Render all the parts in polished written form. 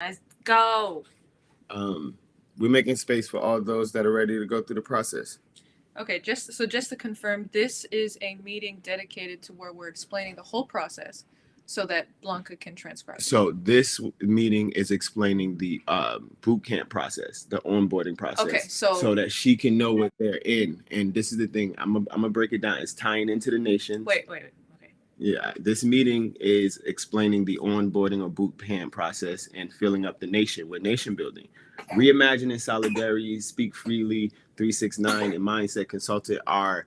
Let's go. We're making space for all those that are ready to go through the process. Okay, just to confirm, this is a meeting dedicated to where we're explaining the whole process so that Blanca can transcribe it. So this meeting is explaining the boot camp process, the onboarding Okay, process, so so that she can know what they're in. And this is the thing. I'm gonna break it down. It's tying into the nations. wait. Okay. Yeah, this meeting is explaining the onboarding or boot camp process and filling up the nation with nation building. Reimagining Solidarity, Speak Freely, 369, and Mindset Consultant are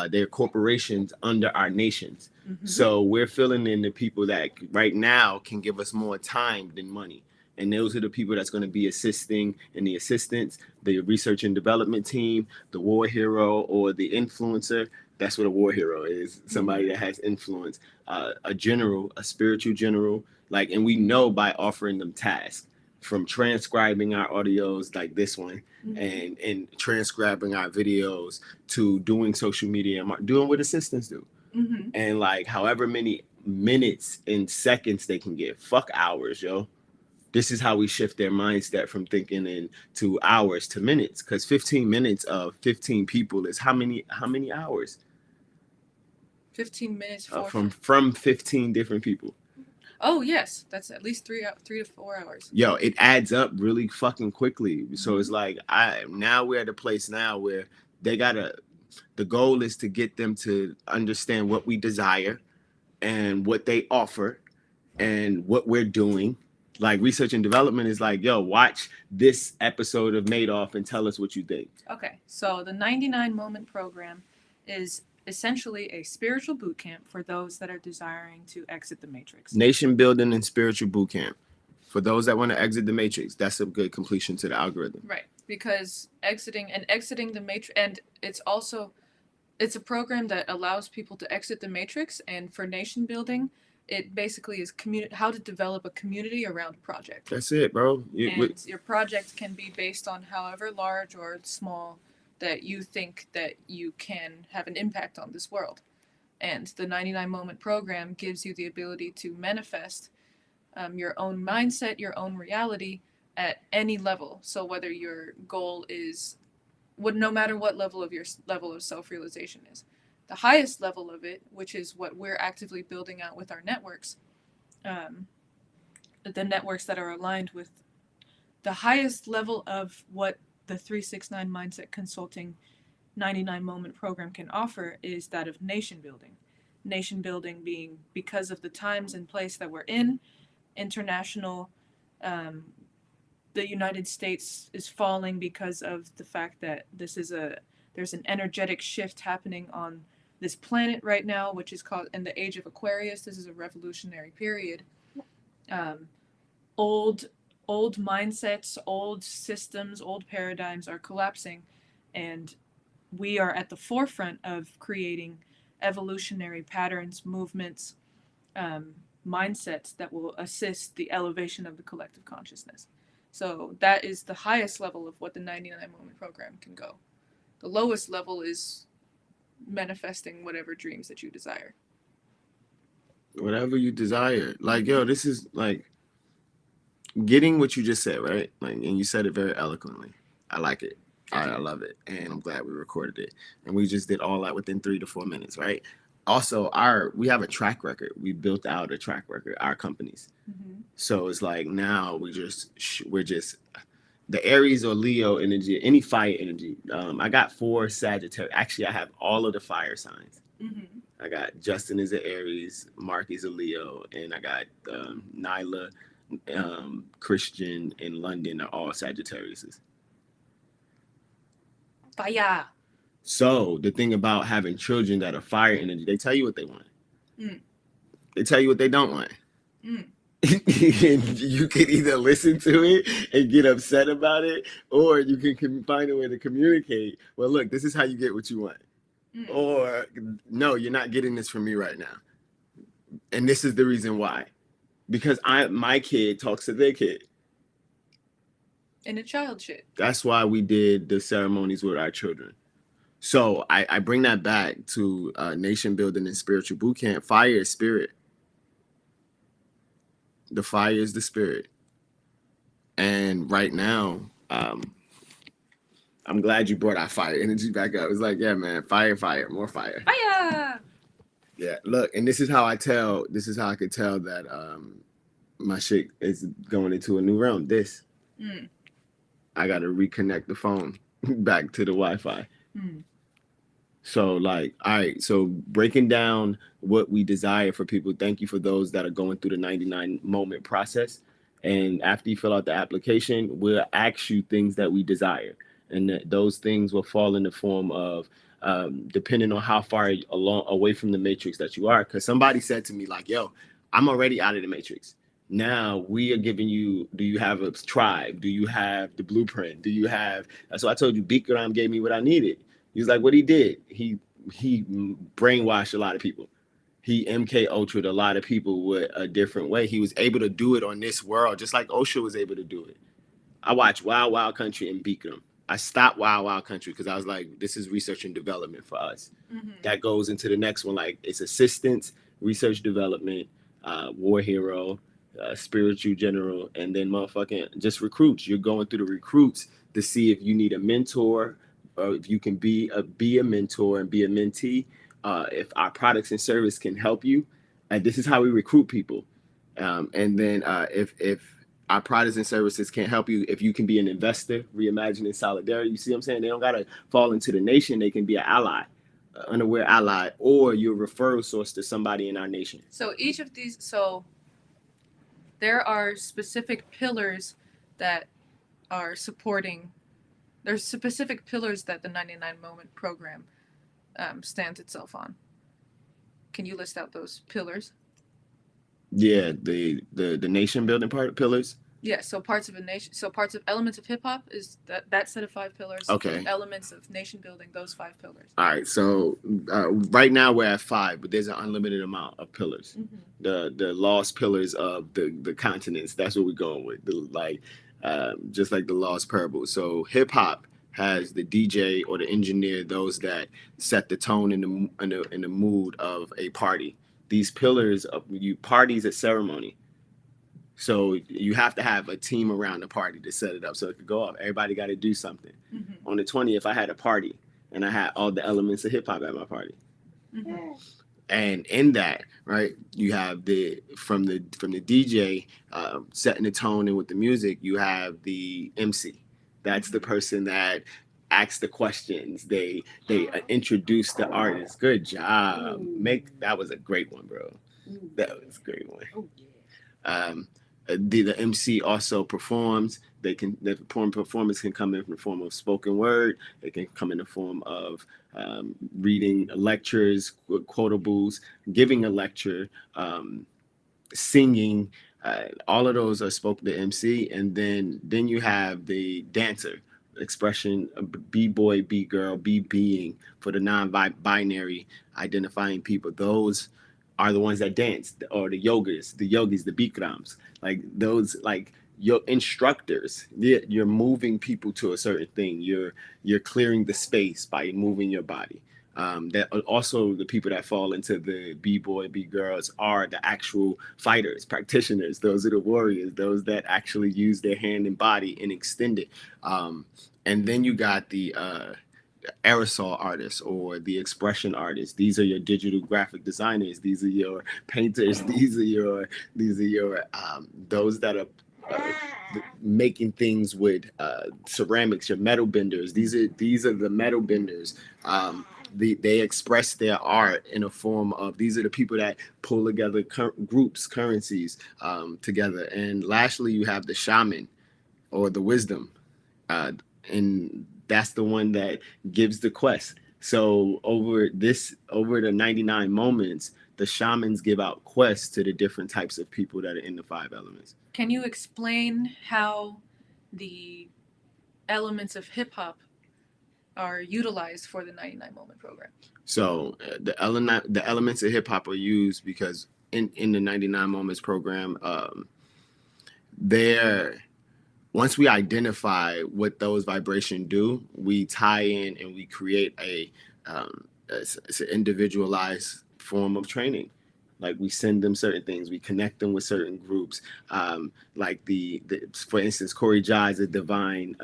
their corporations under our nations. Mm-hmm. So we're filling in the people that right now can give us more time than money. And those are the people that's going to be assisting in the assistance, the research and development team, the war hero or the influencer. That's what a war hero is. Somebody that has influence, a general, a spiritual general. Like, and we know by offering them tasks from transcribing our audios like this one, and transcribing our videos to doing social media, doing what assistants do. And like however many minutes and seconds they can get. Fuck hours, yo. This is how we shift their mindset from thinking into hours to minutes. Because 15 minutes of 15 people is how many hours? 15 minutes from 15 different people. Oh yes, that's at least 3 to 4 hours. Yo, it adds up really fucking quickly. So it's like we're at a place now where they gotta. The goal is to get them to understand what we desire and what they offer and what we're doing. Like research and development is like, yo, watch this episode of Madoff and tell us what you think. Okay, so the 99 Moment Program is essentially a spiritual boot camp for those that are desiring to exit the matrix. Nation building and spiritual boot camp. For those that want to exit the matrix, that's a good completion to the algorithm. Right, because exiting the matrix, and it's a program that allows people to exit the matrix, and for nation building, it basically is how to develop a community around a project. That's it, bro. Your project can be based on however large or small that you think that you can have an impact on this world. And the 99 Moment Program gives you the ability to manifest your own mindset, your own reality at any level. So whether your goal is, no matter what level of self-realization is, the highest level of it, which is what we're actively building out with our networks, the networks that are aligned with the highest level of what the 369 Mindset Consulting 99 Moment Program can offer is that of nation building. Nation building being because of the times and place that we're in, international, the United States is falling because of the fact that there's an energetic shift happening on this planet right now, which is called in the age of Aquarius. This is a revolutionary period. Old mindsets, old systems, old paradigms are collapsing, and we are at the forefront of creating evolutionary patterns, movements, mindsets that will assist the elevation of the collective consciousness. So that is the highest level of what the 99 Moment Program can go. The lowest level is manifesting whatever dreams that you desire. Whatever you desire. Like, yo, this is like getting what you just said, right? Like, and you said it very eloquently. I like it. I love it. And I'm glad we recorded it. And we just did all that within 3 to 4 minutes, right? Also, we have a track record. We built out a track record, our companies. Mm-hmm. So it's like now we're just the Aries or Leo energy, any fire energy. I got 4 Sagittarius. Actually, I have all of the fire signs. Mm-hmm. I got Justin is an Aries, Mark is a Leo, and I got Nyla, Christian, and London are all Sagittariuses. Fire. So the thing about having children that are fire energy, they tell you what they want. They tell you what they don't want. You can either listen to it and get upset about it, or you can find a way to communicate. Well, look, this is how you get what you want. Or, no, you're not getting this from me right now. And this is the reason why. Because my kid talks to their kid. And a child shit. That's why we did the ceremonies with our children. So I bring that back to nation building and spiritual boot camp. Fire is spirit. The fire is the spirit. And right now, I'm glad you brought our fire energy back up. It's like, yeah, man, fire, more fire. Fire! Yeah, look, and this is how I could tell that my shit is going into a new realm. I got to reconnect the phone back to the Wi-Fi. So like, all right, so breaking down what we desire for people. Thank you for those that are going through the 99 moment process. And after you fill out the application, we'll ask you things that we desire. And those things will fall in the form of, depending on how far away from the matrix that you are. Because somebody said to me like, yo, I'm already out of the matrix. Now we are giving you, do you have a tribe? Do you have the blueprint? Do you have, so I told you Bikram gave me what I needed. He was like, what he did, he brainwashed a lot of people. He MK Ultra'd a lot of people with a different way. He was able to do it on this world, just like Osha was able to do it. I watched Wild Wild Country and Bikram. I stopped Wild Wild Country because I was like, this is research and development for us. That goes into the next one. Like, it's assistance, research development, war hero, spiritual general, and then motherfucking just recruits. You're going through the recruits to see if you need a mentor, or if you can be a mentor and be a mentee, if our products and service can help you. And this is how we recruit people. And then if our products and services can't help you, if you can be an investor, reimagining solidarity. You see what I'm saying? They don't got to fall into the nation. They can be an ally, unaware ally, or your referral source to somebody in our nation. So each of these, so there are specific pillars that are supporting. There's specific pillars that the 99 Moment program stands itself on. Can you list out those pillars? Yeah, the nation building pillars. Yeah, so parts of a nation, so parts of elements of hip hop is that set of 5 pillars. Okay. Elements of nation building, those 5 pillars. All right, so right now we're at 5, but there's an unlimited amount of pillars. The lost pillars of the continents. That's what we're going with. Just like the lost parable. So hip hop has the DJ or the engineer, those that set the tone in the mood of a party. These pillars of parties a ceremony. So you have to have a team around the party to set it up so it could go off. Everybody got to do something. On the 20th, I had a party and I had all the elements of hip hop at my party. And in that, right, you have from the DJ setting the tone and with the music, you have the MC. That's the person that asks the questions. They introduce the artist. Good job. That was a great one, bro. That was a great one. The MC also performs. The performance can come in the form of spoken word. It can come in the form of reading lectures, quotables, giving a lecture, singing. All of those are spoken to MC. And then you have the dancer expression, B-boy, B-girl, B-being for the non-binary identifying people. Those are the ones that dance, or the yogis, the Bikrams, like those, like your instructors. You're moving people to a certain thing. You're clearing the space by moving your body. That also the people that fall into the B-boy, B-girls are the actual fighters, practitioners. Those are the warriors, those that actually use their hand and body and extend it. And then you got the aerosol artists or the expression artists. These are your digital graphic designers. These are your painters. These are your those that are making things with ceramics, your metal benders. These are the metal benders. They express their art in a form of, these are the people that pull together groups, currencies together. And lastly, you have the shaman or the wisdom. And that's the one that gives the quest. So over the 99 moments, the shamans give out quests to the different types of people that are in the 5 elements. Can you explain how the elements of hip hop are utilized for the 99 moment program? So the elements of hip hop are used because in the 99 moments program, once we identify what those vibrations do, we tie in and we create it's an individualized form of training. Like we send them certain things, we connect them with certain groups. Like the for instance, Corey Jai is a divine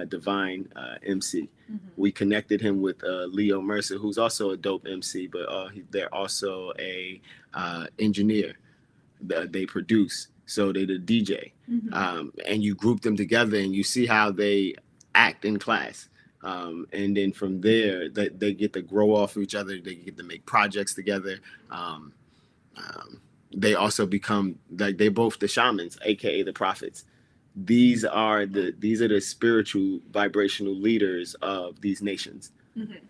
MC. We connected him with Leo Mercer, who's also a dope MC, but they're also a engineer. They produce, so they're the DJ. And you group them together, and you see how they act in class. And then from there, they get to grow off of each other. They get to make projects together. They also become like they're both the shamans, aka the prophets. These are the spiritual vibrational leaders of these nations.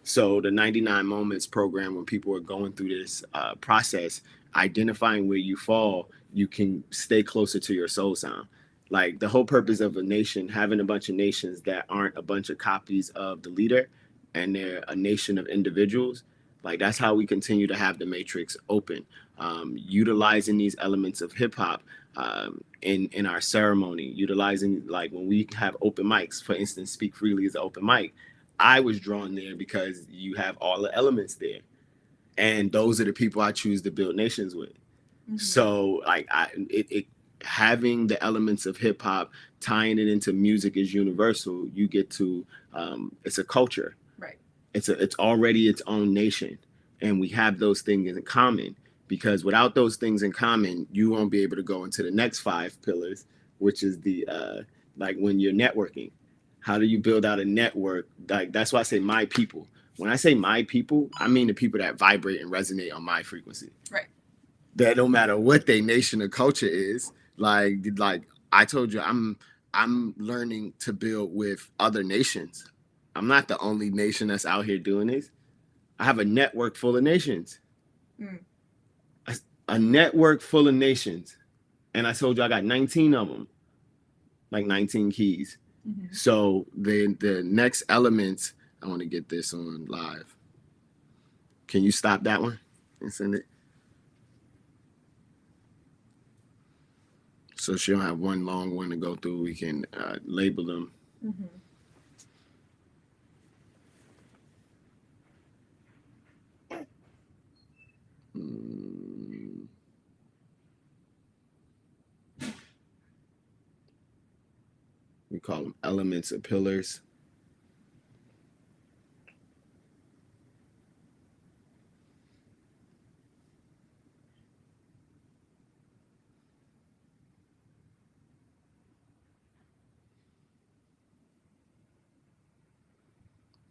So the 99 Moments program, when people are going through this process, identifying where you fall, you can stay closer to your soul sound. Like the whole purpose of a nation, having a bunch of nations that aren't a bunch of copies of the leader, and they're a nation of individuals. Like that's how we continue to have the matrix open, utilizing these elements of hip hop in our ceremony, utilizing like when we have open mics. For instance, Speak Freely is an open mic. I was drawn there because you have all the elements there, and those are the people I choose to build nations with. So like having the elements of hip hop, tying it into music is universal. You get to it's a culture. Right. It's already its own nation, and we have those things in common. Because without those things in common, you won't be able to go into the next 5 pillars, which is the like when you're networking. How do you build out a network? Like that's why I say my people. When I say my people, I mean the people that vibrate and resonate on my frequency. Right. That no matter what their nation or culture is, like I told you, I'm learning to build with other nations. I'm not the only nation that's out here doing this. I have a network full of nations. A network full of nations. And I told you I got 19 of them. Like 19 keys. So the next elements, I want to get this on live. Can you stop that one and send it? So she don't have one long one to go through. We can label them. We call them elements or pillars.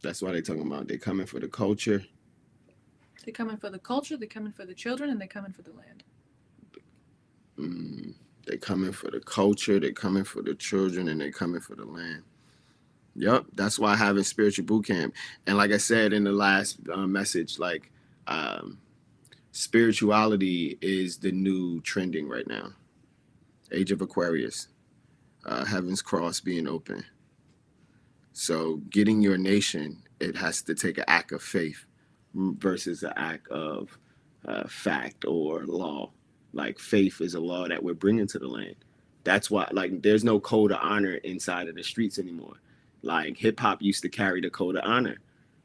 That's why they're talking about they're coming for the culture. They're coming for the culture, they're coming for the children, and they're coming for the land. They're coming for the culture, they're coming for the children, and they're coming for the land. Yep, that's why having spiritual boot camp. And like I said in the last message, like spirituality is the new trending right now. Age of Aquarius, Heaven's Cross being open. So getting your nation, it has to take an act of faith versus an act of fact or law. Like faith is a law that we're bringing to the land. That's why, like, there's no code of honor inside of the streets anymore. Like hip hop used to carry the code of honor,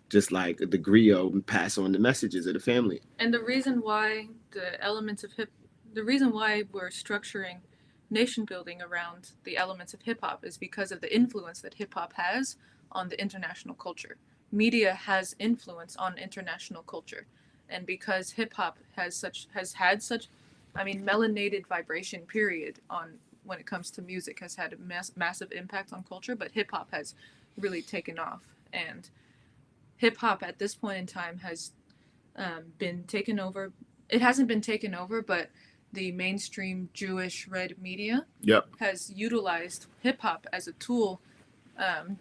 just like the griot pass on the messages of the family. And the reason why the reason why we're structuring nation building around the elements of hip hop is because of the influence that hip hop has on the international culture. Media has influence on international culture, and because hip hop has had such melanated vibration period on when it comes to music, has had a massive impact on culture, but hip hop has really taken off. And hip hop at this point in time has been taken over. It hasn't been taken over, but the mainstream Jewish red media has utilized hip hop as a tool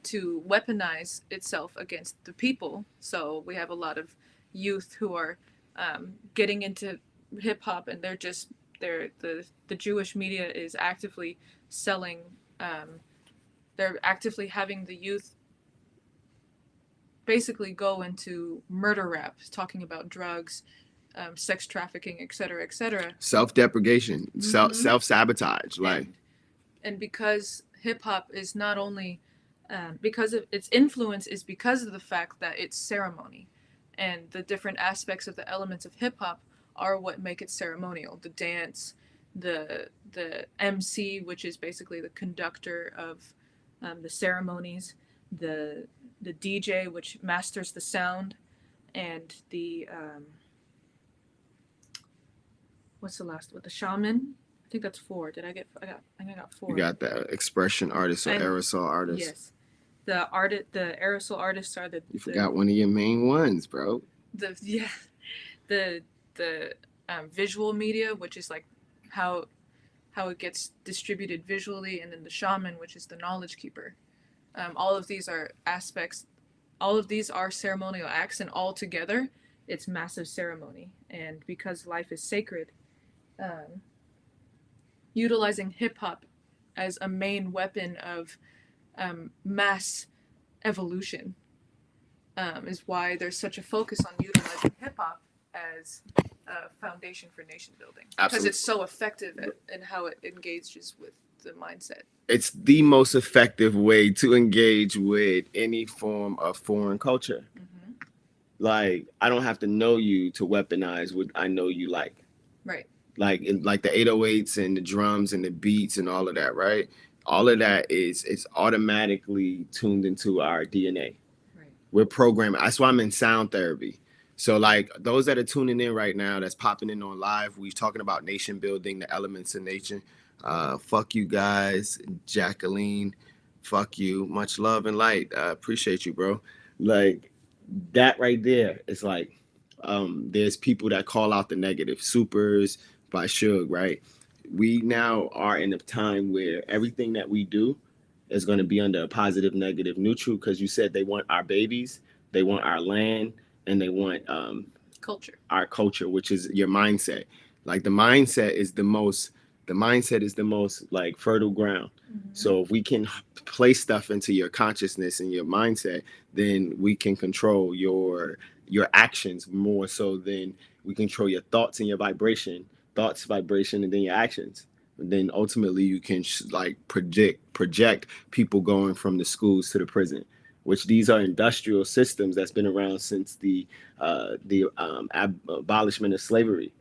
to weaponize itself against the people. So we have a lot of youth who are getting into hip hop, and the Jewish media is actively selling. They're actively having the youth basically go into murder rap, talking about drugs, sex trafficking, etc., etc. Self-deprecation, self-sabotage, and because hip hop is not only because of its influence is because of the fact that it's ceremony, and the different aspects of the elements of hip hop are what make it ceremonial. The dance, the MC, which is basically the conductor of the ceremonies, the DJ, which masters the sound, and the what's the last one? The shaman. I think that's four. Did I get? I think I got four. You got the expression artist or And- aerosol artist. Yes. The aerosol artists are You forgot one of your main ones, bro. the visual media, which is like how it gets distributed visually, and then the shaman, which is the knowledge keeper. All of these are aspects. All of these are ceremonial acts, and all together, it's massive ceremony. And because life is sacred, utilizing hip hop as a main weapon of mass evolution is why there's such a focus on utilizing hip hop as a foundation for nation building. Because it's so effective in how it engages with the mindset. It's the most effective way to engage with any form of foreign culture. Mm-hmm. Like, I don't have to know you to weaponize what I know you like. Right. Like the 808s and the drums and the beats and all of that, right? All of that it's automatically tuned into our DNA. Right. We're programming. That's why I'm in sound therapy. So like those that are tuning in right now, that's popping in on live, we're talking about nation building, the elements of nation. Fuck you guys, Jacqueline. Fuck you. Much love and light. I appreciate you, bro. Like that right there. It's like there's people that call out the negative. Supers by Suge, right? We now are in a time where everything that we do is going to be under a positive, negative, neutral, because you said they want our babies, they want our land, and they want our culture, which is your mindset. Like the mindset is the most like fertile ground. Mm-hmm. So if we can place stuff into your consciousness and your mindset, then we can control your actions more so than we control your thoughts and your vibration, and then your actions. And then ultimately you can like project people going from the schools to the prison, which these are industrial systems that's been around since the abolishment of slavery.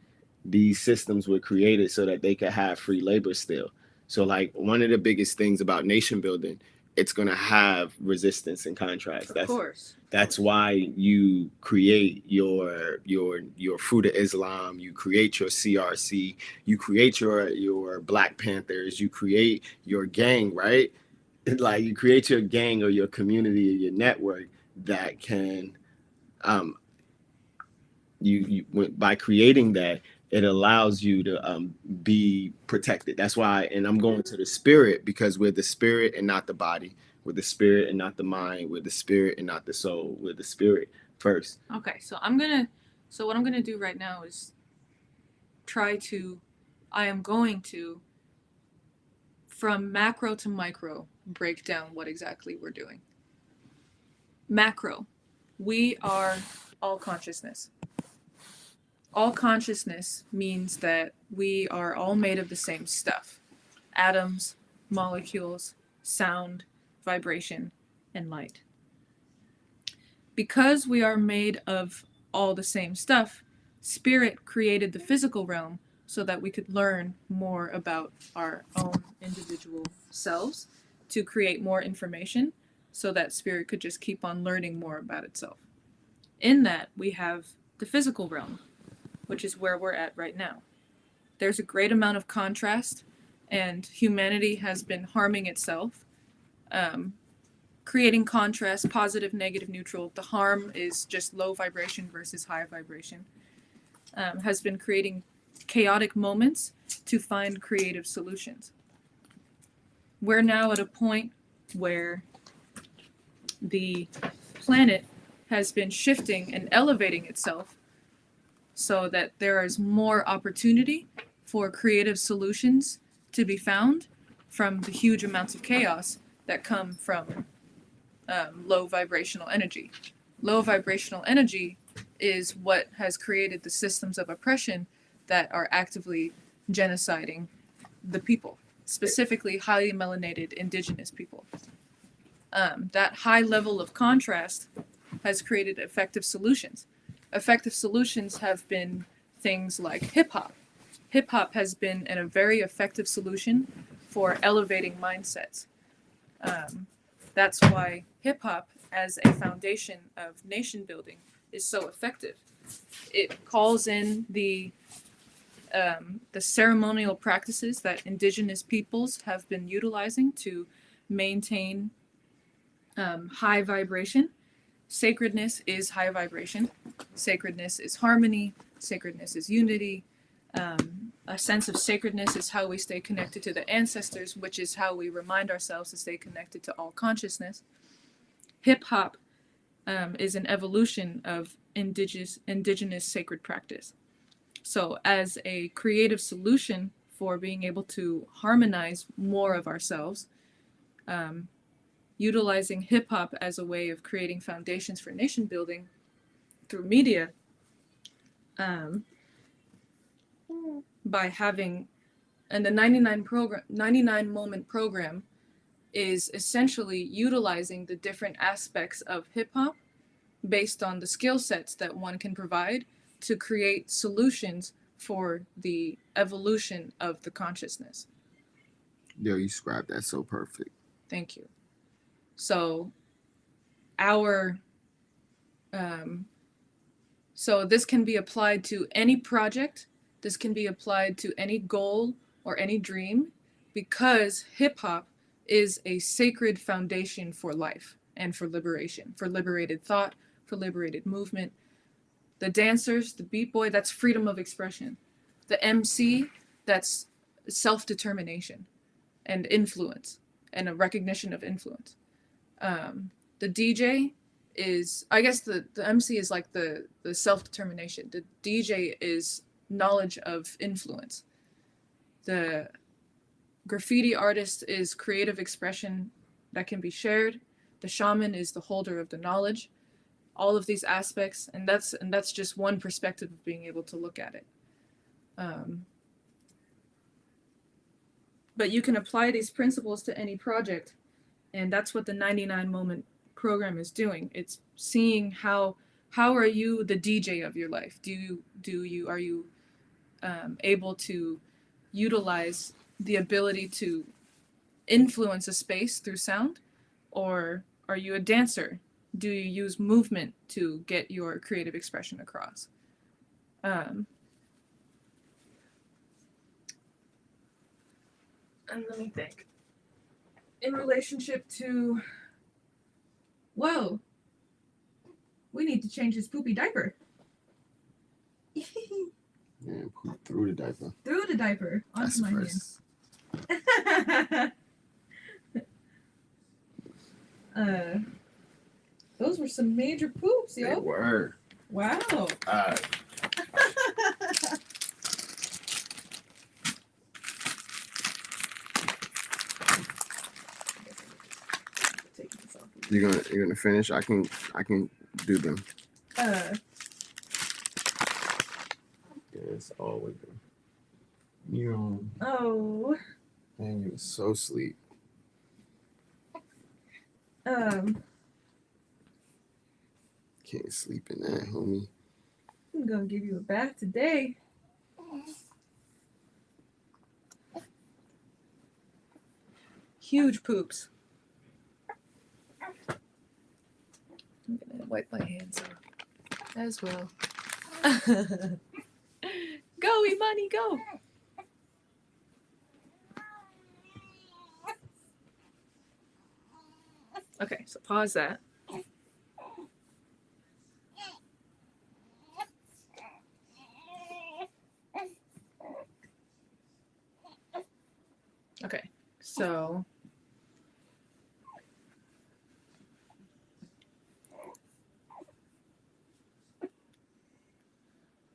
These systems were created so that they could have free labor still. So like one of the biggest things about nation building, it's going to have resistance and contrast. Of course. That's why you create your Fruit of Islam, you create your CRC, you create your Black Panthers, you create your gang, right? Like you create your gang or your community or your network that can by creating that, it allows you to be protected. That's why, and I'm going to the spirit because we're the spirit and not the body. We're the spirit and not the mind. We're the spirit and not the soul. We're the spirit first. Okay, so what I'm gonna do right now is I am going to, from macro to micro, break down what exactly we're doing. Macro, we are all consciousness. All consciousness means that we are all made of the same stuff. Atoms, molecules, sound, vibration, and light. Because we are made of all the same stuff, Spirit created the physical realm so that we could learn more about our own individual selves, to create more information so that Spirit could just keep on learning more about itself. In that, we have the physical realm, which is where we're at right now. There's a great amount of contrast, and humanity has been harming itself, creating contrast, positive, negative, neutral. The harm is just low vibration versus high vibration, has been creating chaotic moments to find creative solutions. We're now at a point where the planet has been shifting and elevating itself so that there is more opportunity for creative solutions to be found from the huge amounts of chaos that come from low vibrational energy. Low vibrational energy is what has created the systems of oppression that are actively genociding the people, specifically highly melanated indigenous people. That high level of contrast has created effective solutions. Effective solutions have been things like hip hop. Hip hop has been a very effective solution for elevating mindsets. That's why hip hop, as a foundation of nation building, is so effective. It calls in the ceremonial practices that indigenous peoples have been utilizing to maintain high vibration. Sacredness is high vibration. Sacredness is harmony. Sacredness is unity. A sense of sacredness is how we stay connected to the ancestors, which is how we remind ourselves to stay connected to all consciousness. Hip hop is an evolution of indigenous sacred practice. So, as a creative solution for being able to harmonize more of ourselves, utilizing hip hop as a way of creating foundations for nation building through media, by having, and the 99 moment program is essentially utilizing the different aspects of hip hop based on the skill sets that one can provide to create solutions for the evolution of the consciousness. Yo, you described that so perfect. Thank you. So our so this can be applied to any project. This can be applied to any goal or any dream, because hip hop is a sacred foundation for life and for liberation, for liberated thought, for liberated movement. The dancers, the beat boy, that's freedom of expression. The Emcee, that's self-determination and influence and a recognition of influence. The DJ is, I guess the Emcee is like the self-determination. The DJ is knowledge of influence. The graffiti artist is creative expression that can be shared. The shaman is the holder of the knowledge. All of these aspects, and that's just one perspective of being able to look at it. But you can apply these principles to any project, and that's what the 99 moment program is doing. It's seeing how are you the DJ of your life? Are you able to utilize the ability to influence a space through sound, or are you a dancer? Do you use movement to get your creative expression across? And let me think. In relationship to, whoa, we need to change his poopy diaper. Yeah, poop through the diaper. Through the diaper onto That's my first. hand. Those were some major poops, yo. They were. Wow. You're gonna finish? I can do them. Uh, Yes, all with them. You oh. man, you was so sleep. Can't sleep in that, homie. I'm gonna give you a bath today. Huge poops. I'm gonna wipe my hands off as well. Go, Imani, go. Okay, so pause that. Okay, so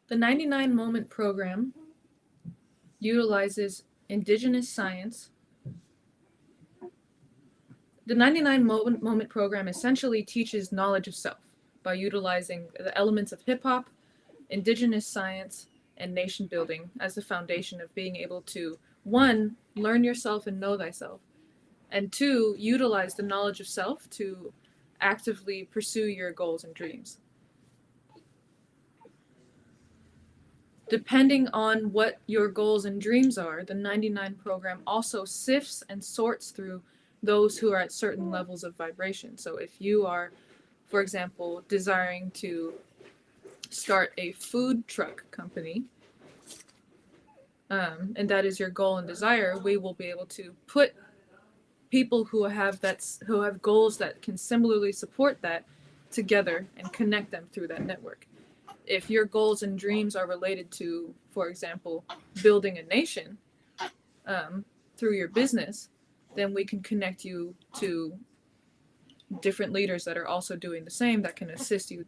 the 99 Moment Program utilizes indigenous science. The 99 Moment Program essentially teaches knowledge of self by utilizing the elements of hip hop, indigenous science, and nation building as the foundation of being able to, one, learn yourself and know thyself, and two, utilize the knowledge of self to actively pursue your goals and dreams. Depending on what your goals and dreams are, the 99 program also sifts and sorts through those who are at certain levels of vibration. So if you are, for example, desiring to start a food truck company, and that is your goal and desire, we will be able to put people who have goals that can similarly support that together and connect them through that network. If your goals and dreams are related to, for example, building a nation through your business, then we can connect you to different leaders that are also doing the same, that can assist you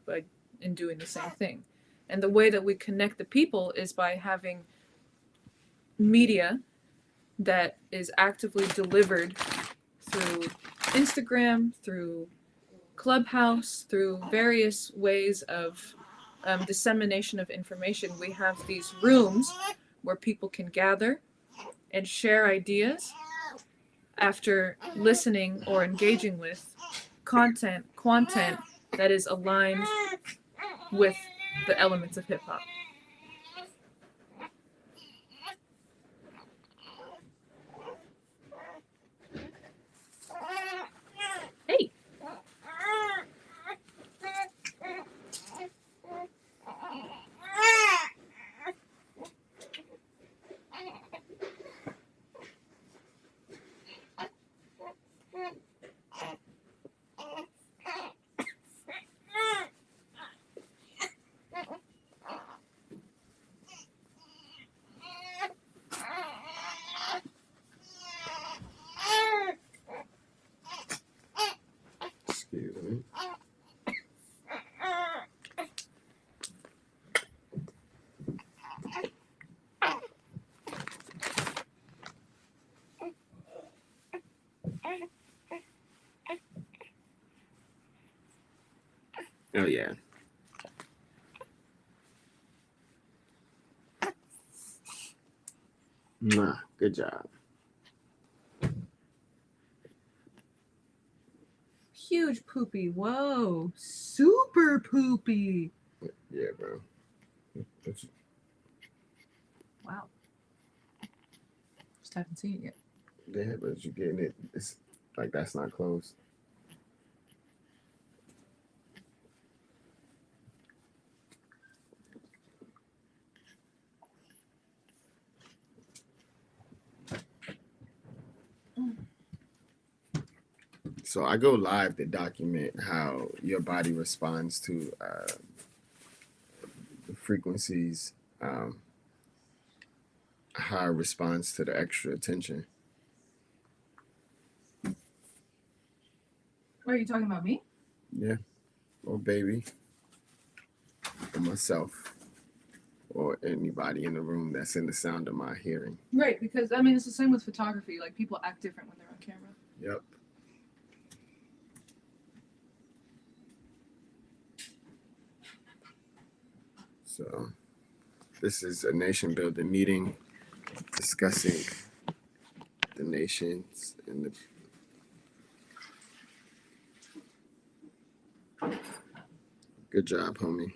in doing the same thing. And the way that we connect the people is by having media that is actively delivered through Instagram, through Clubhouse, through various ways of dissemination of information. We have these rooms where people can gather and share ideas after listening or engaging with content that is aligned with the elements of hip hop. Hey. Excuse me. Oh yeah. Mwah. Good job. Huge poopy. Whoa. Super poopy. Yeah, bro. Wow. Just haven't seen it yet. Yeah, but you getting it. It's like that's not close. So I go live to document how your body responds to frequencies, how it responds to the extra attention. Are you talking about me? Yeah, or baby, or myself, or anybody in the room that's in the sound of my hearing. Right, because I mean it's the same with photography. Like people act different when they're on camera. Yep. So this is a nation building meeting discussing the nations and the good job, homie.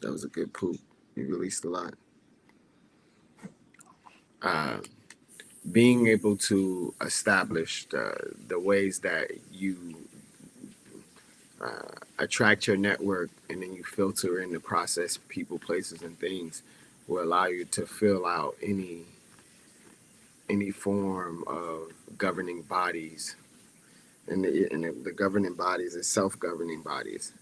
That was a good poop. You released a lot. Being able to establish the ways that you attract your network and then you filter in the process people, places, and things will allow you to fill out any form of governing bodies. And the governing bodies is self-governing bodies,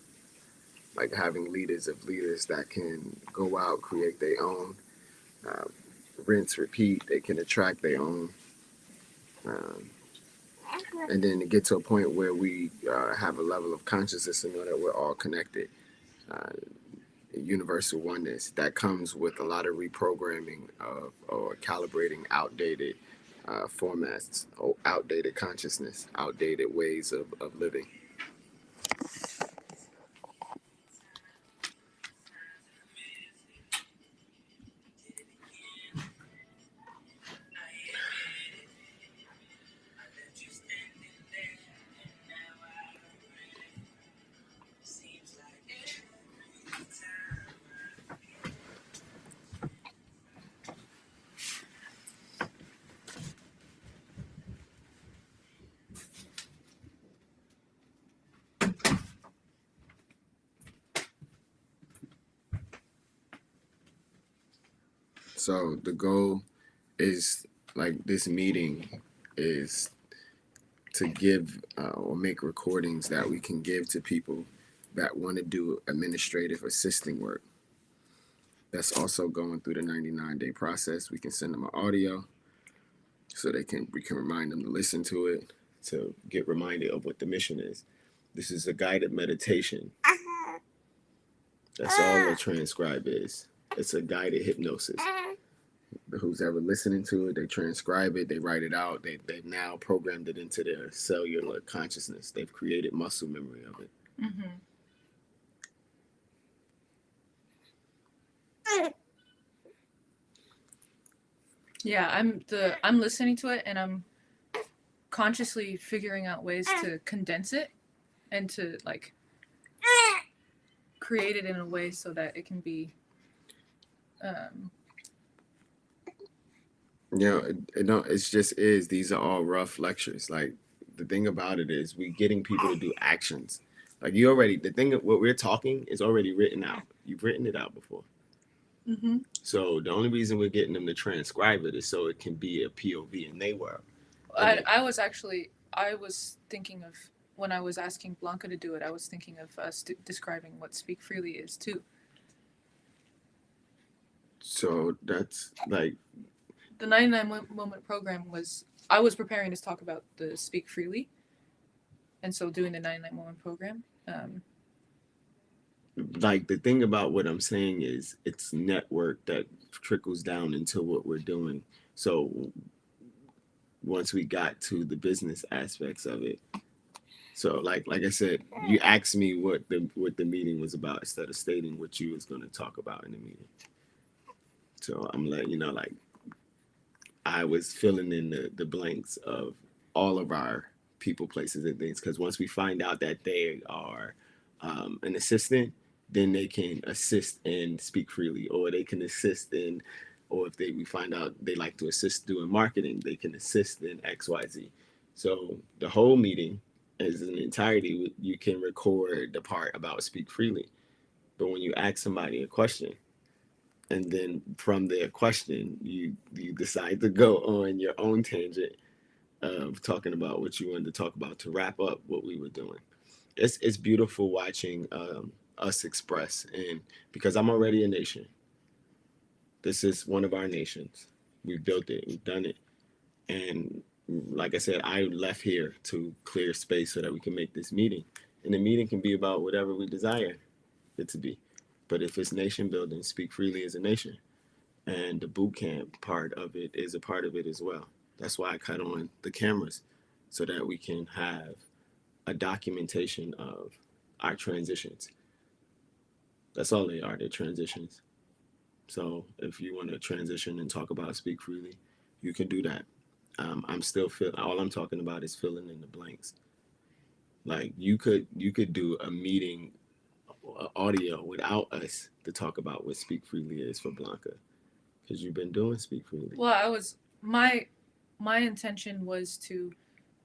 like having leaders of leaders that can go out, create their own, rinse, repeat. They can attract their own, and then to get to a point where we have a level of consciousness and know that we're all connected. Universal oneness that comes with a lot of reprogramming of or calibrating outdated formats, outdated consciousness, outdated ways of living. So the goal is like this meeting is to give or make recordings that we can give to people that want to do administrative assisting work. That's also going through the 99-day process. We can send them an audio so we can remind them to listen to it, to get reminded of what the mission is. This is a guided meditation. That's all a transcribe is. It's a guided hypnosis. Who's ever listening to it, they transcribe it, they write it out, they've now programmed it into their cellular consciousness. They've created muscle memory of it. Mm-hmm. Yeah, I'm listening to it and I'm consciously figuring out ways to condense it and to like create it in a way so that it can be it's just is these are all rough lectures. Like the thing about it is we getting people to do actions. Like the thing of what we're talking is already written out. You've written it out before. Mm-hmm. So the only reason we're getting them to transcribe it is so it can be a POV in their world. I was thinking of, when I was asking Blanca to do it, I was thinking of us describing what Speak Freely is too. So that's like the 99 moment program I was preparing to talk about the Speak Freely, and so doing the 99 moment program. Like the thing about what I'm saying is it's network that trickles down into what we're doing. So once we got to the business aspects of it, so like I said, you asked me what the meeting was about instead of stating what you was going to talk about in the meeting. So I'm letting you know, like I was filling in the blanks of all of our people, places, and things. Because once we find out that they are an assistant, then they can assist and speak freely, or they can assist in, or if we find out they like to assist doing marketing, they can assist in XYZ. So the whole meeting as an entirety, you can record the part about speak freely. But when you ask somebody a question, and then from their question, you decide to go on your own tangent of talking about what you wanted to talk about to wrap up what we were doing. It's beautiful watching us express, and because I'm already a nation. This is one of our nations. We've built it. We've done it. And like I said, I left here to clear space so that we can make this meeting. And the meeting can be about whatever we desire it to be. But if it's nation building, Speak Freely as a nation. And the boot camp part of it is a part of it as well. That's why I cut on the cameras so that we can have a documentation of our transitions. That's all they are, they're transitions. So if you want to transition and talk about Speak Freely, you can do that. I'm still all I'm talking about is filling in the blanks. Like you could do a meeting audio without us to talk about what Speak Freely is for Blanca, because you've been doing Speak Freely. Well, my intention was to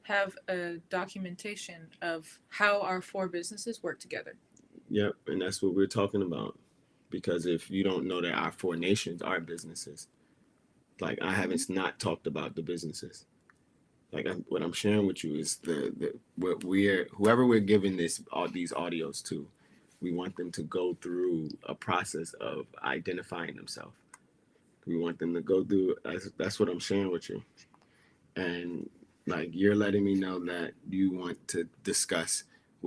have a documentation of how our four businesses work together. Yep, and that's what we're talking about. Because if you don't know that our four nations are businesses, like I haven't not talked about the businesses. Like what I'm sharing with you is whoever we're giving these audios to, we want them to go through a process of identifying themselves. We want them to go through. That's what I'm sharing with you, and like you're letting me know that you want to discuss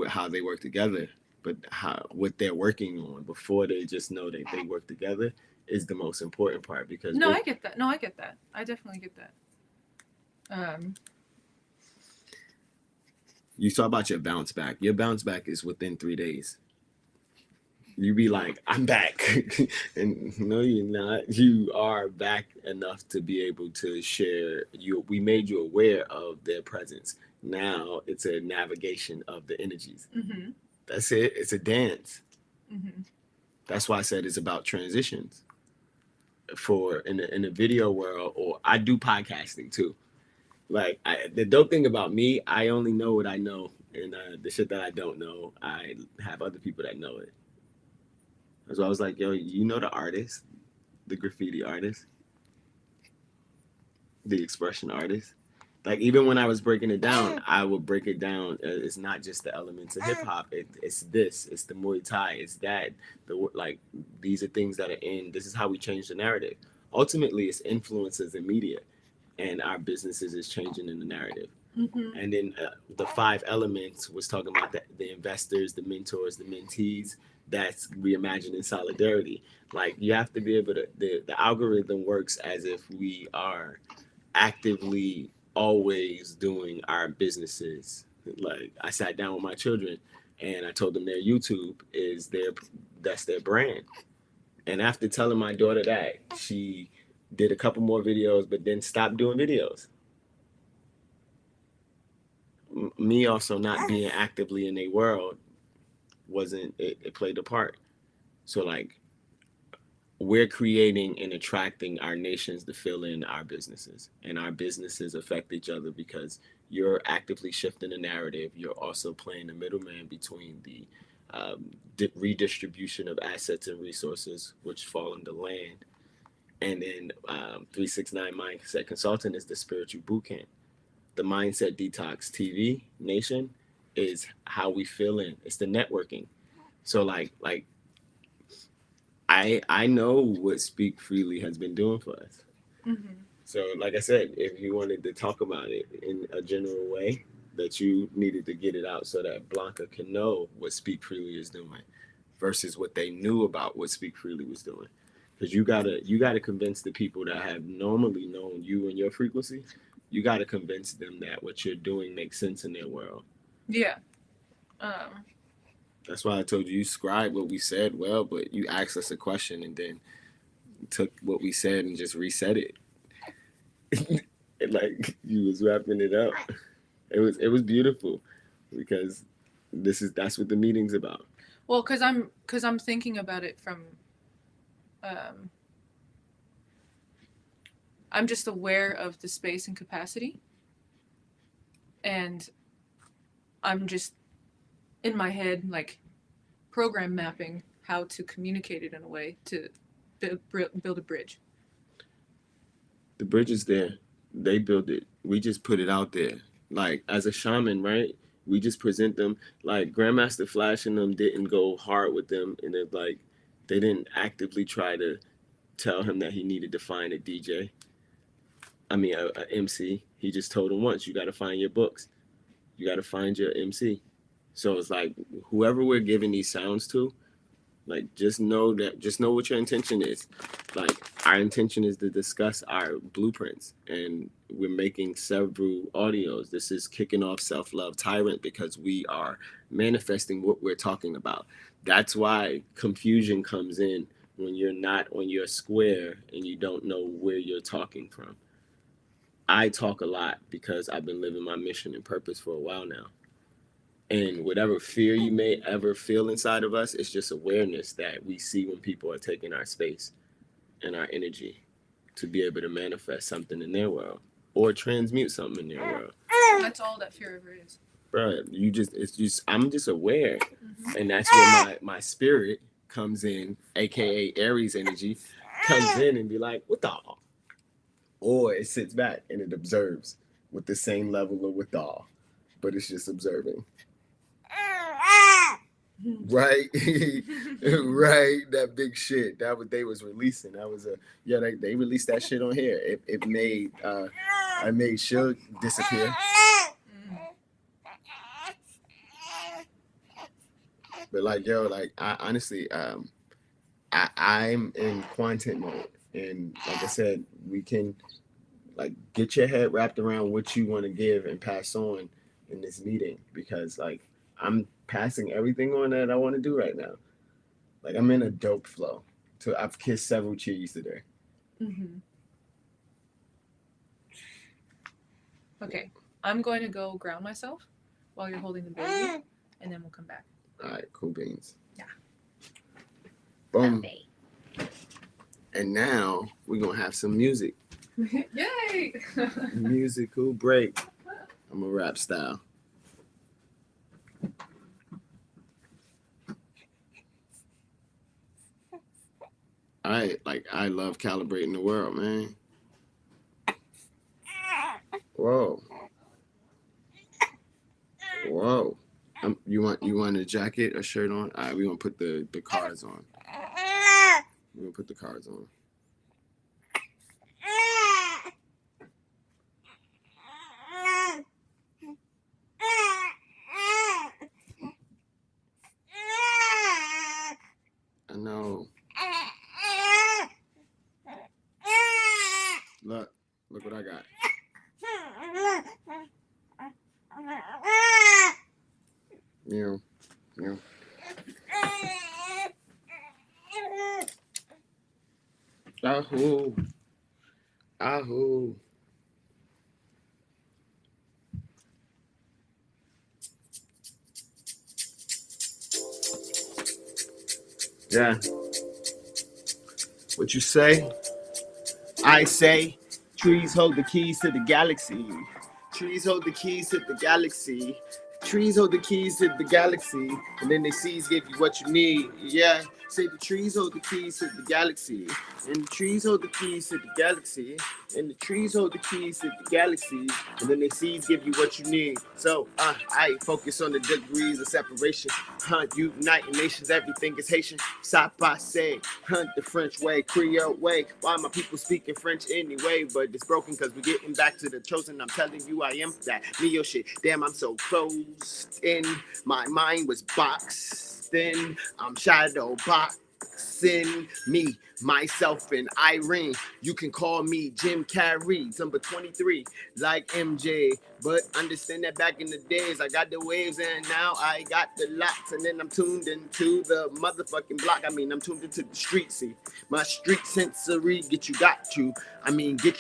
how they work together, but what they're working on before they just know that they work together is the most important part. Because I get that. I definitely get that. You talk about your bounce back. Your bounce back is within 3 days. You be like, I'm back. And no, you're not. You are back enough to be able to share. We made you aware of their presence. Now it's a navigation of the energies. Mm-hmm. That's it. It's a dance. Mm-hmm. That's why I said it's about transitions. In the video world, or I do podcasting too. Like the dope thing about me, I only know what I know, and the shit that I don't know, I have other people that know it. So I was like, yo, you know the artist, the graffiti artist? the expression artist. Like even when I was breaking it down, I would break it down. It's not just the elements of hip hop. It's this. It's the Muay Thai. It's that. Like these are things that are in. This is how we change the narrative. Ultimately, it's influences in media, and our businesses is changing in the narrative. Mm-hmm. And then the five elements was talking about the investors, the mentors, the mentees. That's reimagining solidarity. Like you have to be able to. The algorithm works as if we are actively always doing our businesses. Like I sat down with my children and I told them their YouTube is that's their brand. And after telling my daughter that, she did a couple more videos, but then stopped doing videos. Me also not being actively in a world wasn't it played a part. So like we're creating and attracting our nations to fill in our businesses, and our businesses affect each other because you're actively shifting the narrative. You're also playing the middleman between the redistribution of assets and resources which fall into land. And then 369 Mindset Consulting is the spiritual boot camp. The Mindset Detox TV Nation is how we fill in. It's the networking. So like I know what Speak Freely has been doing for us. Mm-hmm. So, like I said, if you wanted to talk about it in a general way, that you needed to get it out so that Blanca can know what Speak Freely is doing versus what they knew about what Speak Freely was doing. Because you gotta convince the people that have normally known you and your frequency, you gotta convince them that what you're doing makes sense in their world. Yeah. That's why I told you scribe what we said well, but you asked us a question and then took what we said and just reset it. Like you was wrapping it up. It was beautiful because that's what the meeting's about. Well, because I'm thinking about it from, um, I'm just aware of the space and capacity, and I'm just in my head like program mapping how to communicate it in a way to build a bridge. The bridge is there. They build it. We just put it out there. Like as a shaman, right? We just present them. Like Grandmaster Flash and them didn't go hard with them, and it like they didn't actively try to tell him that he needed to find a DJ. I mean, a MC. He just told him once, you got to find your books. You got to find your MC. So it's like whoever we're giving these sounds to, like just know what your intention is. Like our intention is to discuss our blueprints, and we're making several audios. This is kicking off Self-Love Tyrant because we are manifesting what we're talking about. That's why confusion comes in when you're not on your square and you don't know where you're talking from. I talk a lot because I've been living my mission and purpose for a while now. And whatever fear you may ever feel inside of us, it's just awareness that we see when people are taking our space and our energy to be able to manifest something in their world or transmute something in their world. That's all that fear ever is. Bro, I'm just aware. Mm-hmm. And that's where my spirit comes in, aka Aries energy, comes in and be like, what the? Or it sits back and it observes with the same level of withdrawal, but it's just observing. Right, right. That big shit. That what they was releasing. That was they released that shit on here. It made I made Suge disappear. But like like I honestly I'm in content mode, and like I said, we can like get your head wrapped around what you want to give and pass on in this meeting, because like I'm passing everything on that I want to do right now. Like I'm in a dope flow. So I've kissed several cheese today. Mm-hmm. Okay, I'm going to go ground myself while you're holding the baby, and then we'll come back. All right, cool beans. Yeah. Boom. Okay. And now we're gonna have some music. Yay! Musical break. I'm a rap style. I love calibrating the world, man. Whoa. Whoa. You want a jacket, a shirt on? All right, we're gonna put the cards on. We're gonna put the cards on. I know. Look what I got. Meow. Meow. Ahoo. Ahoo. Yeah. What you say? I say, trees hold the keys to the galaxy. Trees hold the keys to the galaxy. Trees hold the keys to the galaxy. And then the seas give you what you need. Yeah. Say the trees hold the keys to the galaxy. And the trees hold the keys to the galaxy. And the trees hold the keys to the galaxy. And then the seas give you what you need. So, I focus on the degrees of separation. United nations, everything is Haitian. Stop, I say, the French way, Creole way. Why my people speaking French anyway? But it's broken because we're getting back to the chosen. I'm telling you, I am that. Me, your shit. Damn, I'm so closed in. My mind was boxed in. I'm shadow boxing me, myself, and Irene. You can call me Jim Carrey, number 23, like MJ. But understand that back in the days, I got the waves and now I got the locks. And then I'm tuned into the motherfucking block. I'm tuned into the street. See, my street sensory get you. Get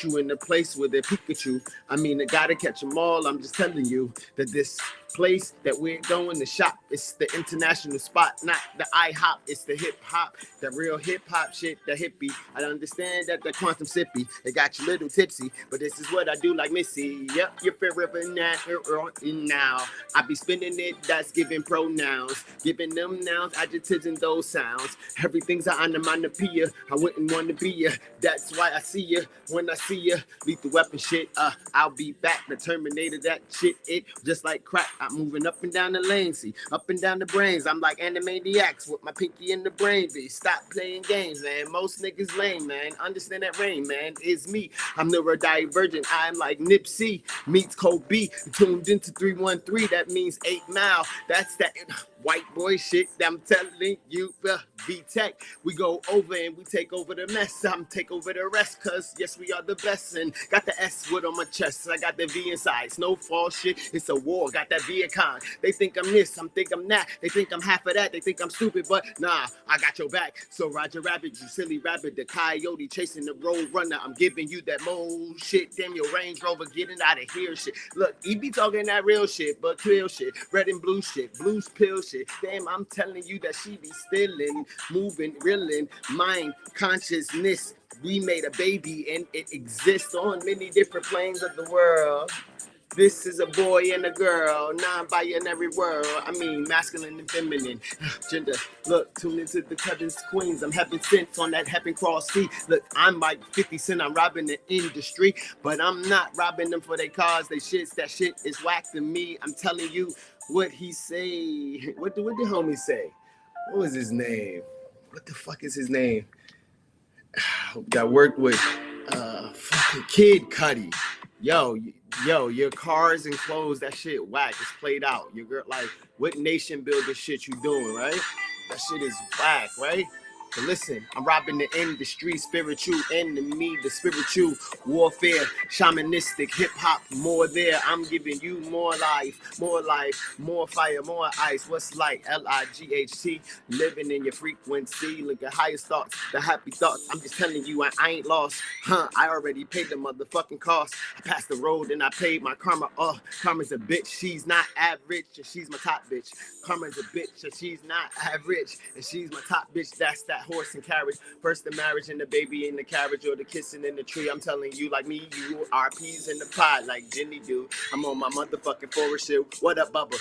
you in the place where they're Pikachu. I gotta catch them all. I'm just telling you that this place that we're going to shop, it's the international spot, not the IHOP. It's the hip hop, the real hip hop shit, the hippie. I understand that the quantum sippy, it got you a little tipsy, but this is what I do like Missy. Yep, you're favorite now. I be spinning it, that's giving pronouns, giving them nouns, adjectives, and those sounds. Everything's an onomatopoeia. I wouldn't want to be ya. That's why I see ya when I see ya. Lethal weapon shit. I'll be back. The Terminator, that shit. It just like crack. I'm moving up and down the lane, see, up and down the brains. I'm like Animaniacs with my pinky in the brain. Stop playing games, man. Most niggas lame, man. Understand that rain, man. It's me. I'm neurodivergent. I'm like Nipsey meets Kobe. Tuned into 313. That means 8 Mile. That's that white boy shit that I'm telling you. V-Tech. We go over and we take over the mess. I'm take over the rest, cause yes, we are the best. And got the S wood on my chest. I got the V inside. Snowfall shit. It's a war. Got that Viacon. They think I'm this. I think I'm that. They think I'm half of that. They think I'm stupid, but nah, I got your back. So Roger Rabbit, you silly rabbit, the coyote chasing the road runner. I'm giving you that mold shit. Damn your Range Rover getting out of here shit. Look, he be talking that real shit, but clear shit. Red and blue shit. Blues pill shit. Damn, I'm telling you that she be stealing, moving, reeling, mind consciousness. We made a baby and it exists on many different planes of the world. This is a boy and a girl, non-binary world. Masculine and feminine, gender. Look, tune into the cousins, queens. I'm having sense on that happen cross sea. Look, I'm like 50 Cent. I'm robbing the industry, but I'm not robbing them for their cars, they shits. That shit is whack to me. I'm telling you what he say. What the homie say? What was his name? What the fuck is his name? That worked with fucking Kid Cudi. Yo, your cars and clothes, that shit whack. It's played out. Your girl, like, what nation building shit you doing, right? That shit is whack, right? But listen, I'm robbing the industry, spiritual enemy, the spiritual warfare, shamanistic, hip-hop, more there. I'm giving you more life, more fire, more ice. What's like? L-I-G-H-T, living in your frequency. Look at highest thoughts, the happy thoughts. I'm just telling you, I ain't lost. I already paid the motherfucking cost. I passed the road and I paid my karma. Karma's a bitch. She's not average and she's my top bitch. Karma's a bitch and she's not average and she's my top bitch. That's that horse and carriage. First the marriage and the baby in the carriage, or the kissing in the tree. I'm telling you, like me, you are peas in the pot, like Jenny do. I'm on my motherfucking Forrest shit. What up, Bubba?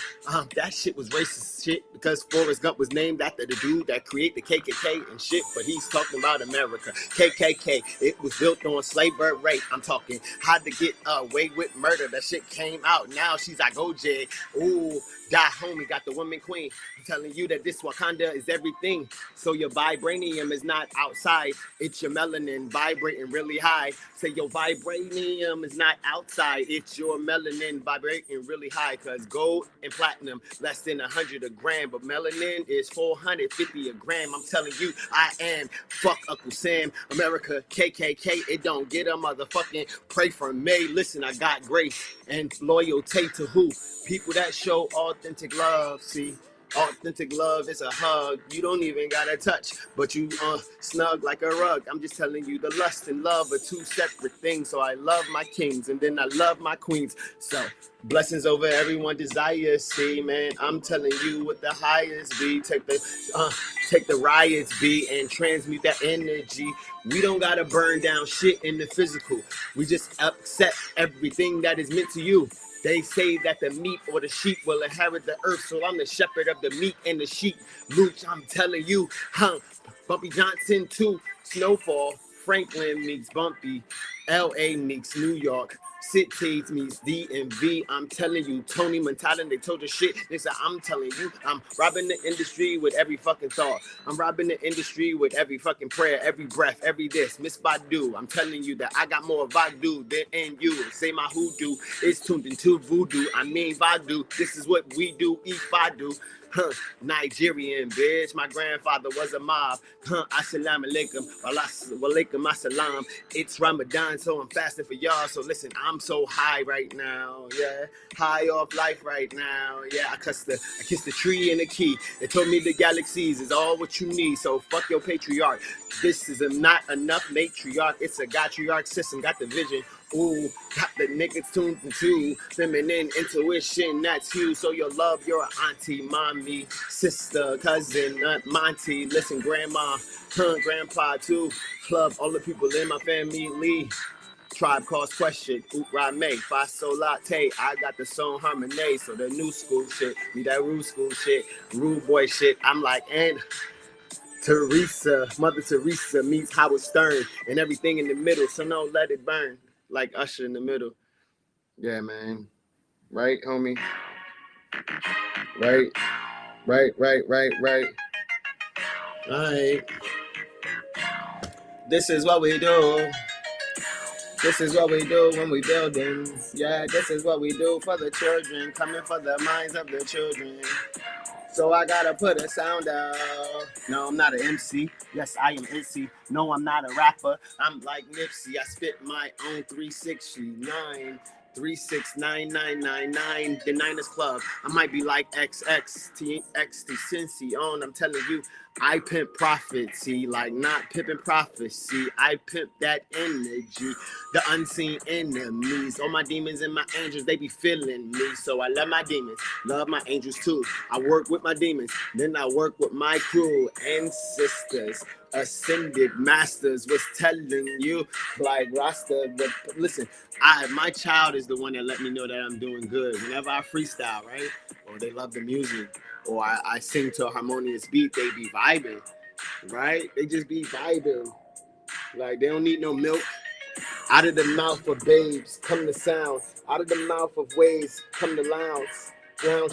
That shit was racist shit, because Forrest Gump was named after the dude that created the KKK and shit, but he's talking about America. KKK, it was built on slave bird rape. I'm talking how to get away with murder. That shit came out. Now she's like, OJ, ooh, die homie, got the woman queen. I'm telling you that this Wakanda is everything. So your vibranium is not outside, it's your melanin vibrating really high. Say your vibranium is not outside, it's your melanin vibrating really high. Cause gold and platinum less than 100 a gram, but melanin is 450 a gram. I'm telling you, I am fuck Uncle Sam, America, KKK. It don't get a motherfucking pray for me. Listen, I got grace and loyalty to who? People that show authentic love. See, authentic love is a hug. You don't even gotta touch, but you snug like a rug. I'm just telling you, the lust and love are two separate things. So I love my kings and then I love my queens. So blessings over everyone desires. See, man, I'm telling you what the highest be. Take the riots be and transmute that energy. We don't gotta burn down shit in the physical. We just accept everything that is meant to you. They say that the meat or the sheep will inherit the earth, so I'm the shepherd of the meat and the sheep. Luke, I'm telling you, Bumpy Johnson too. Snowfall, Franklin meets Bumpy, L.A. meets New York. Cities meets DMV. I'm telling you, Tony Montana, they told you shit. They said, I'm telling you, I'm robbing the industry with every fucking thought. I'm robbing the industry with every fucking prayer, every breath, every this. Miss Badu, I'm telling you that I got more Vadu than in you. Say my hoodoo is tuned into voodoo. I mean Vadu, this is what we do, if I do. Nigerian bitch. My grandfather was a mob. Assalamu alaikum. Walaikum assalam. It's Ramadan, so I'm fasting for y'all. So listen, I'm so high right now. Yeah, high off life right now. Yeah, I kissed the tree and the key. They told me the galaxies is all what you need. So fuck your patriarch. This is not enough matriarch. It's a gotriarch system. Got the vision. Ooh, got the niggas tuned into feminine intuition. That's you. So your love, your auntie, mommy, sister, cousin, aunt, Monty. Listen, grandma, grandpa too. Club, all the people in my family. Tribe Calls Question, Oop Rame, Faso Latte. I got the song Harmony, so the new school shit, me that rude school shit, rude boy shit. I'm like, and Teresa, Mother Teresa meets Howard Stern, and everything in the middle. So no, let it burn. Like Usher in the middle. Yeah, man. Right, homie? Right. Alright. This is what we do. This is what we do when we building. Yeah, this is what we do for the children. Coming for the minds of the children. So I gotta put a sound out. No, I'm not an MC. Yes, I am Emcee. No, I'm not a rapper. I'm like Nipsey. I spit my own 369. 369999, the Niners Club. I might be like XXTXT Cincy on. I'm telling you, I pimp prophecy, like not pimping prophecy. I pimp that energy, the unseen enemies. All my demons and my angels, they be feeling me. So I love my demons, love my angels too. I work with my demons, then I work with my crew and sisters. Ascended masters was telling you like Rasta, but listen, my child is the one that let me know that I'm doing good. Whenever I freestyle, right? Or they love the music, or I sing to a harmonious beat, they be vibing, right? They just be vibing. Like they don't need no milk. Out of the mouth of babes come the sound. Out of the mouth of waves come the lounge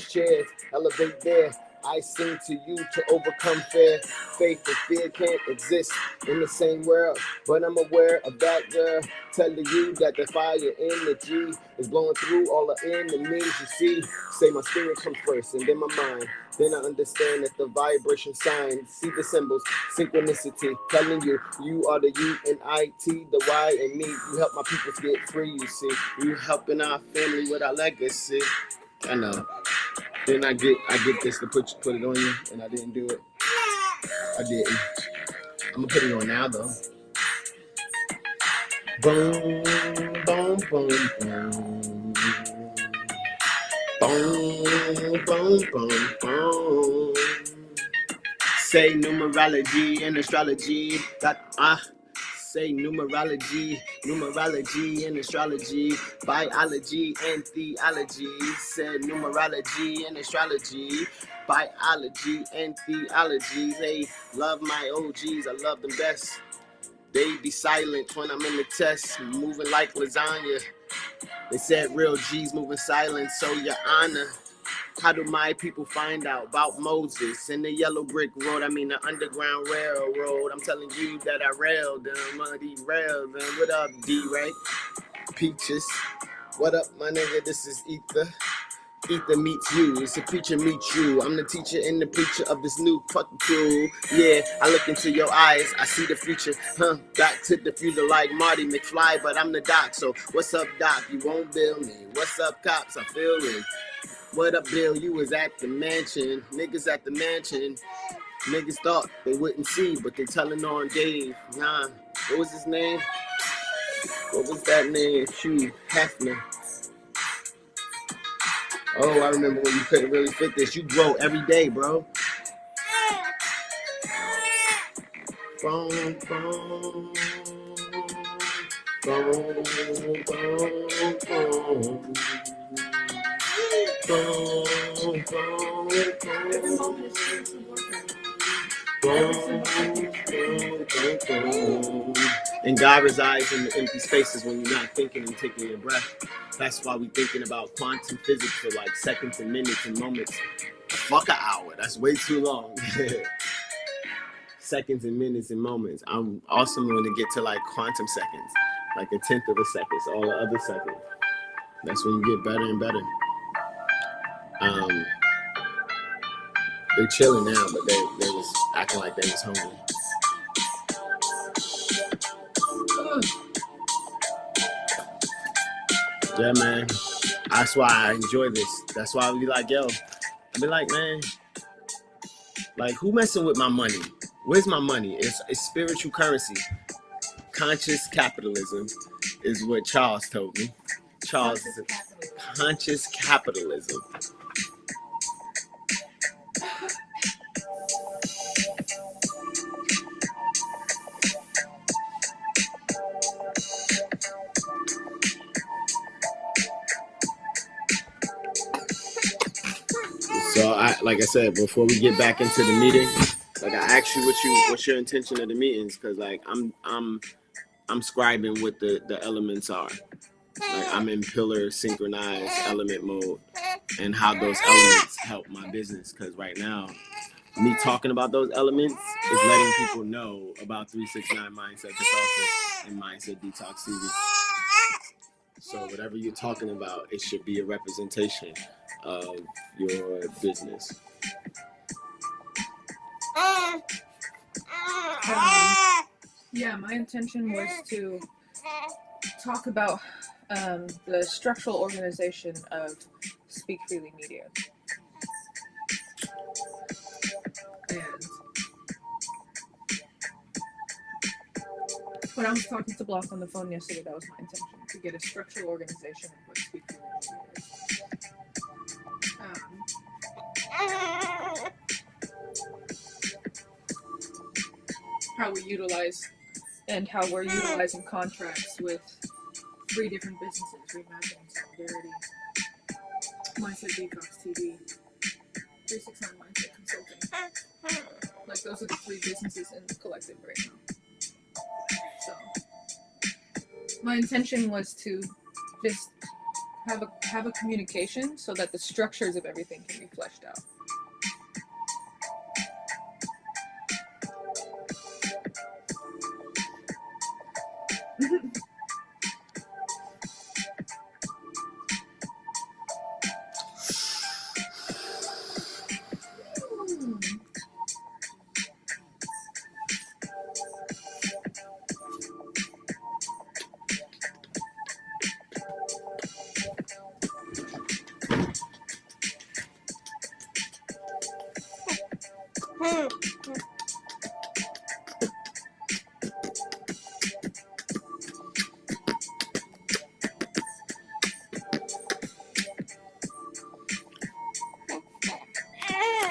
chairs, elevate there. I sing to you to overcome fear. Faith and fear can't exist in the same world, but I'm aware of that, girl. Telling you that the fire energy is blowing through all the enemies. You see, say my spirit comes first and then my mind. Then I understand that the vibration sign. See the symbols, synchronicity. Telling you, you are the U and I T, the Y and me. You help my people to get free, you see. You helping our family with our legacy. I know. Then I get this to put it on you, and I didn't do it. I didn't. I'm gonna put it on now though. Boom, boom, boom, boom. Boom, boom, boom, boom. Say numerology and astrology. Say numerology and astrology, biology and theology. Said numerology and astrology, biology and theology. They love my OGs, I love them best. They be silent when I'm in the test, moving like lasagna. They said real G's moving silent, so your honor. How do my people find out about Moses and the yellow brick road? I mean the Underground Railroad. I'm telling you that I railed them, derailed them. What up, D-Ray? Peaches. What up, my nigga? This is Ether. Ether meets you. It's a preacher meets you. I'm the teacher and the preacher of this new fucking crew. Yeah, I look into your eyes. I see the future. Back to the future like Marty McFly, but I'm the doc. So what's up, doc? You won't bill me. What's up, cops? I feel it. What up, Bill? You was at the mansion. Niggas at the mansion. Niggas thought they wouldn't see, but they telling on Dave. Nah, what was his name? What was that name? Hugh Hefner. Oh, I remember when you couldn't really fit this. You grow every day, bro. Boom, boom. Boom, boom, boom. And God resides in the empty spaces when you're not thinking and taking your breath. That's why we're thinking about quantum physics for like seconds and minutes and moments. Fuck an hour. That's way too long. Seconds and minutes and moments. I'm also going to get to like quantum seconds, like a tenth of a second, all the other seconds. That's when you get better and better. They're chilling now, but they was acting like they was hungry. Yeah, man. That's why I enjoy this. That's why I be like, yo, I be like, man, like who messing with my money? Where's my money? It's spiritual currency. Conscious capitalism is what Charles told me. Charles is conscious capitalism. So like I said, before we get back into the meeting, like I asked you what's your intention of the meetings, because like I'm scribing what the elements are. Like I'm in pillar synchronized element mode and how those elements help my business. Because right now, me talking about those elements is letting people know about 369 Mindset Consultant and Mindset Detox TV. So whatever you're talking about, it should be a representation of your business. Yeah, my intention was to talk about the structural organization of Speak Freely Media. And when I was talking to Block on the phone yesterday, that was my intention, to get a structural organization of what Speak Freely Media is. How we utilize and how we're utilizing contracts with 3 different businesses: Reimagining Solidarity, Mindset Detox TV, 369 Mindset Consulting. Like those are the 3 businesses in the collective right now. So my intention was to just have a communication so that the structures of everything can be fleshed out.